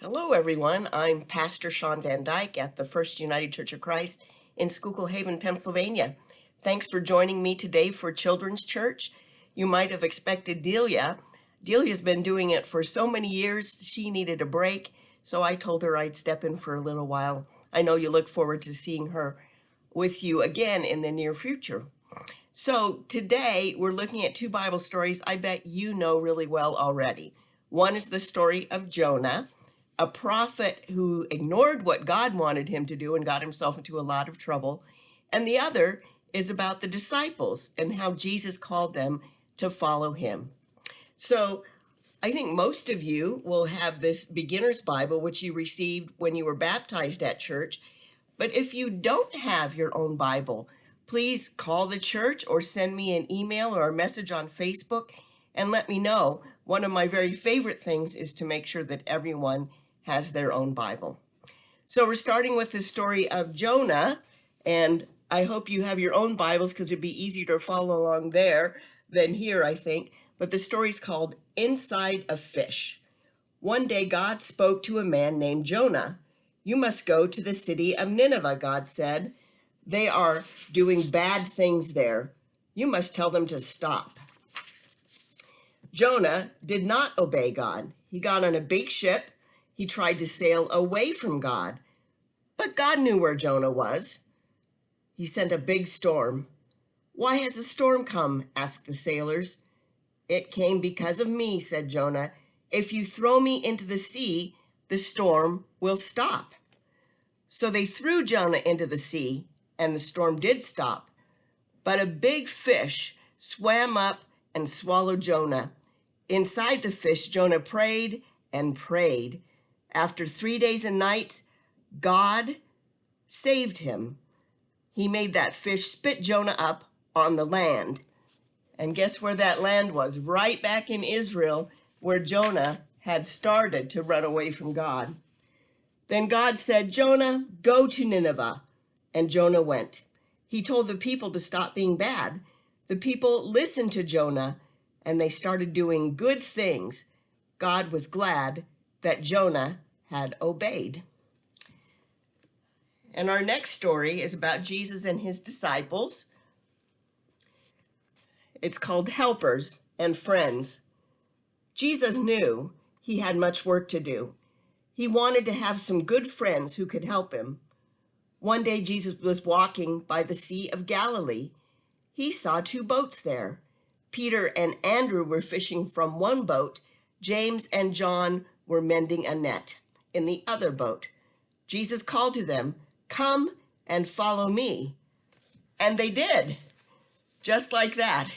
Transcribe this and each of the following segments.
Hello, everyone. I'm Pastor Sean Van Dyke at the First United Church of Christ in Schuylkill Haven, Pennsylvania. Thanks for joining me today for Children's Church. You might have expected Delia. Delia's been doing it for so many years, she needed a break, so I told her I'd step in for a little while. I know you look forward to seeing her with you again in the near future. So today we're looking at two Bible stories I bet you know really well already. One is the story of Jonah, a prophet who ignored what God wanted him to do and got himself into a lot of trouble. And the other is about the disciples and how Jesus called them to follow him. So I think most of you will have this beginner's Bible, which you received when you were baptized at church. But if you don't have your own Bible, please call the church or send me an email or a message on Facebook and let me know. One of my very favorite things is to make sure that everyone has their own Bible. So we're starting with the story of Jonah, and I hope you have your own Bibles because it'd be easier to follow along there than here, I think. But the story's called Inside a Fish. One day God spoke to a man named Jonah. "You must go to the city of Nineveh," God said. "They are doing bad things there. You must tell them to stop." Jonah did not obey God. He got on a big ship. He tried to sail away from God. But God knew where Jonah was. He sent a big storm. "Why has a storm come?" asked the sailors. "It came because of me," said Jonah. "If you throw me into the sea, the storm will stop." So they threw Jonah into the sea, and the storm did stop. But a big fish swam up and swallowed Jonah. Inside the fish, Jonah prayed and prayed. After 3 days and nights, God saved him. He made that fish spit Jonah up on the land. And guess where that land was? Right back in Israel, where Jonah had started to run away from God. Then God said, "Jonah, go to Nineveh." And Jonah went. He told the people to stop being bad. The people listened to Jonah, and they started doing good things. God was glad that Jonah had obeyed. And our next story is about Jesus and his disciples. It's called Helpers and Friends. Jesus knew he had much work to do. He wanted to have some good friends who could help him. One day Jesus was walking by the Sea of Galilee. He saw two boats there. Peter and Andrew were fishing from one boat. James and John were mending a net in the other boat. Jesus called to them, "Come and follow me." And they did. Just like that.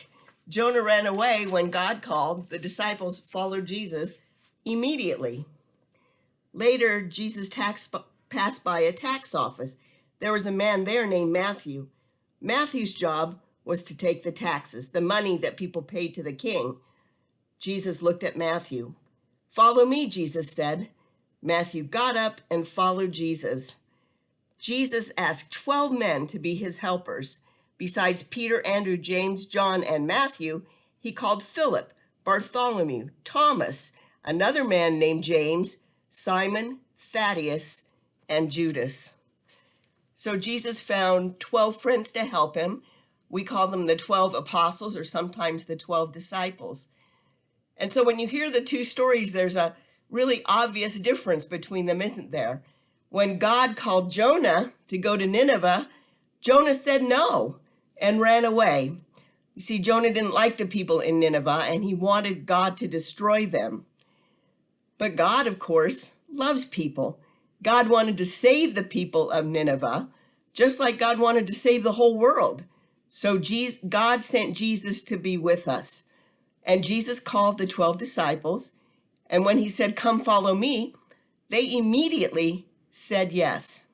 Jonah ran away when God called. The disciples followed Jesus immediately. Later, Jesus passed by a tax office. There was a man there named Matthew. Matthew's job was to take the taxes, the money that people paid to the king. Jesus looked at Matthew. "Follow me," Jesus said. Matthew got up and followed Jesus. Jesus asked 12 men to be his helpers. Besides Peter, Andrew, James, John, and Matthew, he called Philip, Bartholomew, Thomas, another man named James, Simon, Thaddeus, and Judas. So Jesus found 12 friends to help him. We call them the 12 apostles, or sometimes the 12 disciples. And so when you hear the two stories, there's a really obvious difference between them, isn't there? When God called Jonah to go to Nineveh, Jonah said no and ran away. You see, Jonah didn't like the people in Nineveh, and he wanted God to destroy them. But God, of course, loves people. God wanted to save the people of Nineveh, just like God wanted to save the whole world. So God sent Jesus to be with us. And Jesus called the 12 disciples. And when he said, "Come follow me," they immediately said yes.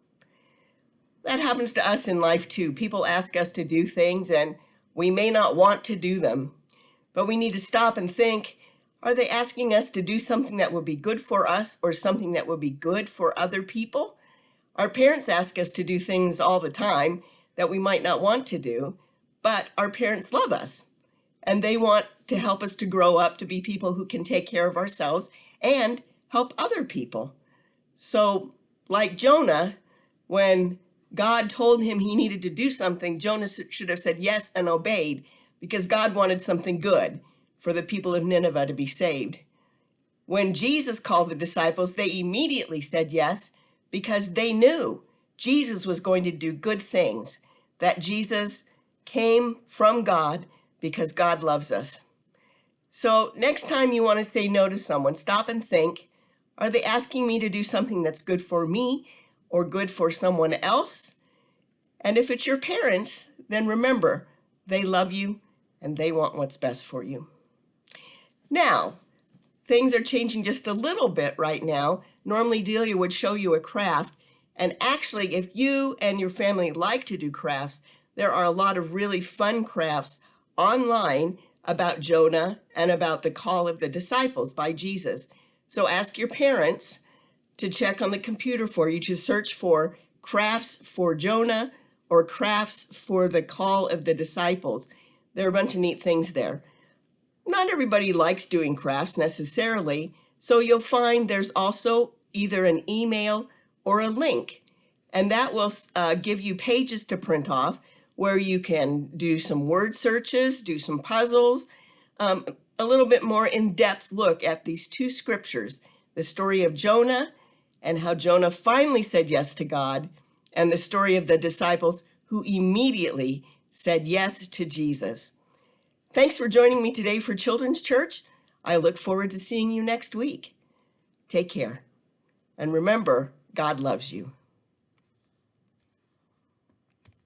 That happens to us in life too. People ask us to do things and we may not want to do them. But we need to stop and think, are they asking us to do something that will be good for us or something that will be good for other people? Our parents ask us to do things all the time that we might not want to do, but our parents love us and they want to help us to grow up to be people who can take care of ourselves and help other people. So, like Jonah, when God told him he needed to do something, Jonah should have said yes and obeyed, because God wanted something good for the people of Nineveh to be saved. When Jesus called the disciples, they immediately said yes, because they knew Jesus was going to do good things, that Jesus came from God because God loves us. So next time you want to say no to someone, stop and think, are they asking me to do something that's good for me or good for someone else? And if it's your parents, then remember, they love you and they want what's best for you. Now, things are changing just a little bit right now. Normally, Delia would show you a craft. And actually, if you and your family like to do crafts, there are a lot of really fun crafts online about Jonah and about the call of the disciples by Jesus. So ask your parents to check on the computer for you to search for crafts for Jonah or crafts for the call of the disciples. There are a bunch of neat things there. Not everybody likes doing crafts necessarily, so you'll find there's also either an email or a link, and that will give you pages to print off where you can do some word searches, do some puzzles, a little bit more in-depth look at these two scriptures, the story of Jonah and how Jonah finally said yes to God, and the story of the disciples who immediately said yes to Jesus. Thanks for joining me today for Children's Church. I look forward to seeing you next week. Take care. And remember, God loves you.